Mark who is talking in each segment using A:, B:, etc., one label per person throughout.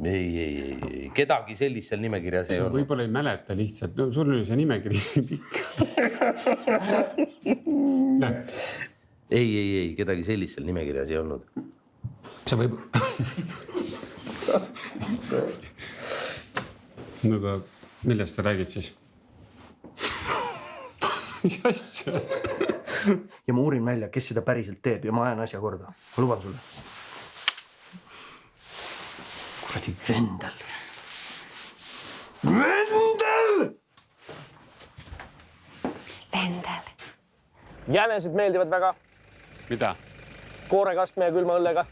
A: Ei. Kedagi sellist seal nimekirjas ei olnud.
B: Võib-olla ei mäleta lihtsalt. No, sul oli see nimekiri pikk.
A: Ei. Kedagi sellist seal nimekirjas ei olnud.
B: Sa võib... No aga millest sa räägid siis? Mis asja?
C: Ja ma uurin välja, kes seda päriselt teeb ja ma ajan asja korda. Ma luban sulle. Kuradi Vendel.
D: Vendel.
C: Jänesed meeldivad väga.
B: Mida?
C: Koorekastme ja külma õllega.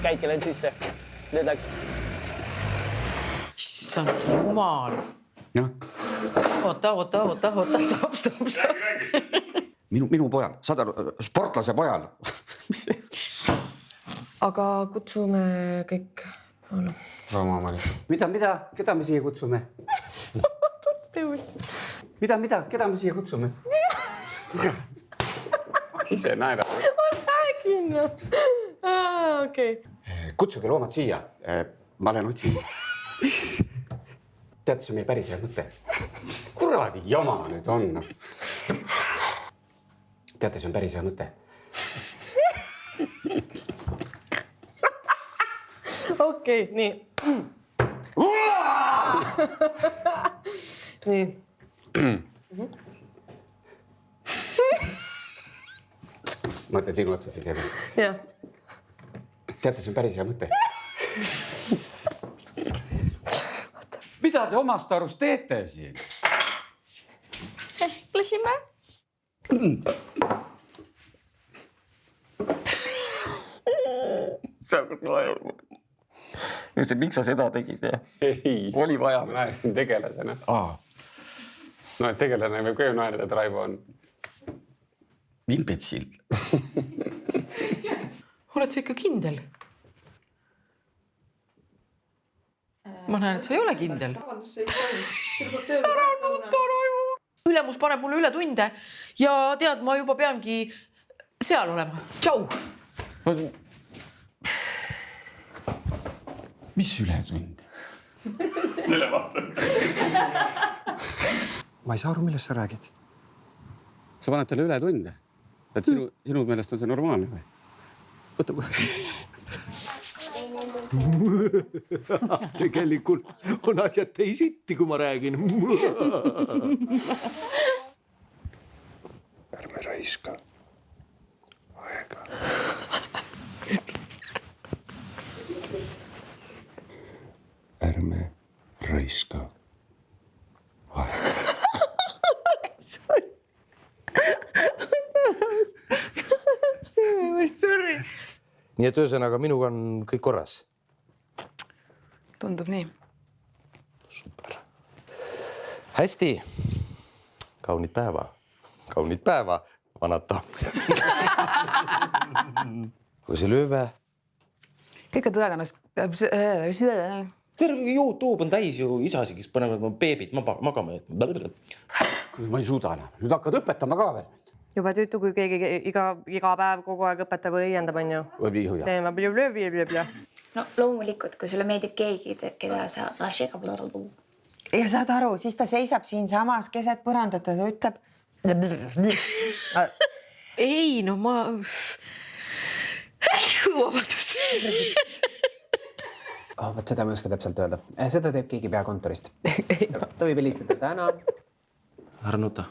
C: Käike läinud sisse. Need läks.
E: Issand jumal.
B: No.
E: Oota. Stop.
F: Minu pojal, saad aru, sportlase pojal.
D: Aga kutsume kõik.
B: Rooma omalik.
F: Mida? Keda me siia kutsume? Mida? Keda me siia kutsume?
B: Ise naerab.
D: Räägin. Okei.
F: Kutsuge loomad siia. Ma olen otsinud. Teate, see on meie päris hea mõte. Kuradi jama nüüd on. Teate, see on päris hea mõte.
D: Okei, nii. Nii.
F: Ma ütlen sinu otsa siis.
D: Jah.
F: Teate, see on päris hea mõte. Mida te omast arust teete siin?
D: Klasime.
F: Miks sa seda tegid?
B: Ei.
F: Oli vaja.
B: Ma naersin tegelasena. No, et tegelane võib ka ju naerda, et Raivo on.
F: Imbetsil.
E: Oled sa ikka kindel? Ma näen, et sa ei ole kindel. Ära nuta, Raivo. Ülemus paneb mulle üle tunde ja tead, ma juba peangi seal olema. Tšau!
B: Mis ületund?
F: Ma ei saa aru, millest sa räägid.
B: Sa paned talle ületunde. Et sinu meelest on see normaalne või?
F: Võta.
C: Tegelikult on asjad teisiti, kui ma räägin.
G: Ärme raiska aega. Ärme raiska aega.
A: Nii et ühesõnaga minuga on kõik korras.
D: Tundub nii.
A: Super. Hästi. Kaunit päeva, vanad daamid. Kui see lööve?
D: Kõike tõenäoliselt.
A: Terve YouTube on täis ju isasi, kes panevad beebid magama.
F: Ma ei suuda enam. Nüüd hakkad õpetama ka veel.
D: Juba tüütu, kui keegi iga päev kogu aeg õpetab või õiendab, on ju. Teema blja.
H: No loomulikult, kui sulle meeldib keegi, keda sa...
I: Ja saad aru, siis ta seisab siin samas keset põrandat ja ta ütleb...
E: Ei, no ma... Vabandust.
J: Võt seda ma ei oska täpselt öelda. Seda teeb keegi peakontorist. Ta võib helistada täna.
C: Ära nuta.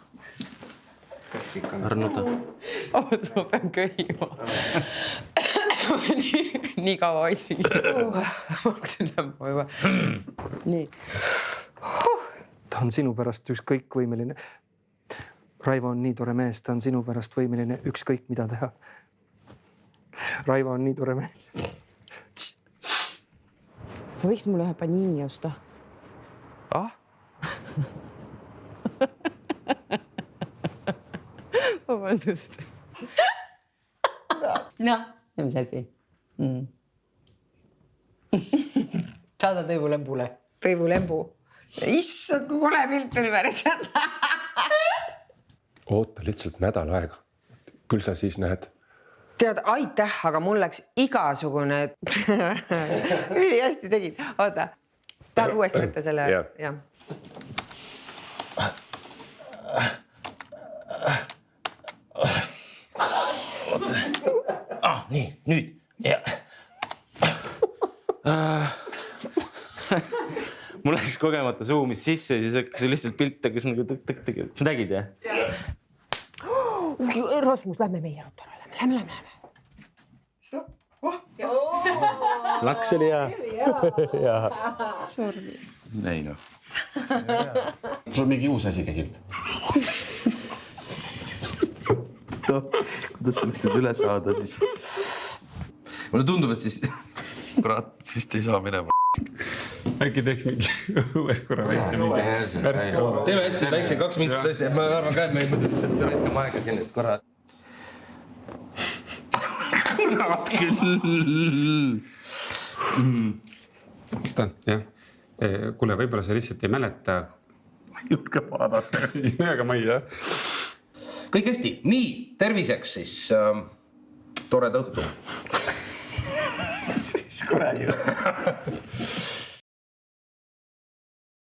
C: Oot, ma pean köhima. Nii kaua hoidsin. Ma hakkasin lämma juba. Nii.
K: Ta on sinu pärast ükskõik võimeline. Raivo on nii tore mees, ta on sinu pärast võimeline ükskõik mida teha. Raivo on nii tore mees.
I: Sa võiks mulle ühe panini osta.
K: Ah?
I: Vabandust.
E: Noh, teeme selfie. Saada Tõivulembule.
I: Tõivulembu. Issand, kui kole pilt oli päris.
G: Oota lihtsalt nädal aega. Küll sa siis näed
I: tead, aitäh, aga mul läks igasugune üli hästi tegid. Oota, tahad uuesti võtta selle? Jah.
A: Nii, nüüd. Mul läks kogemata suumis sisse ja siis hakkas lihtsalt pilt hakkas nagu tõk-tõk-tõk. Sa nägid, jah?
I: Rasmus, lähme meie ruttu. Lähme.
A: Laks oli hea.
B: Ei noh. Sul on mingi uus asi käsil.
A: Kuidas sellest üle saada siis? Mulle tundub, et siis kurat vist ei saa minema.
B: Äkki teeks mingi õues korra väikse mingi värske korra.
A: Teeme hästi väikse 2 minutit tõesti. Ma arvan ka, et me ei mõtle, et raiskame aega siin, et korra. Kurat küll.
B: Seda, jah. Kuule, võib-olla sa lihtsalt ei mäleta. Ma ei julge vaadata. Aga ma ei tea.
A: Kõik hästi. Nii, terviseks siis toreda õhtu.
B: Siis korra ju.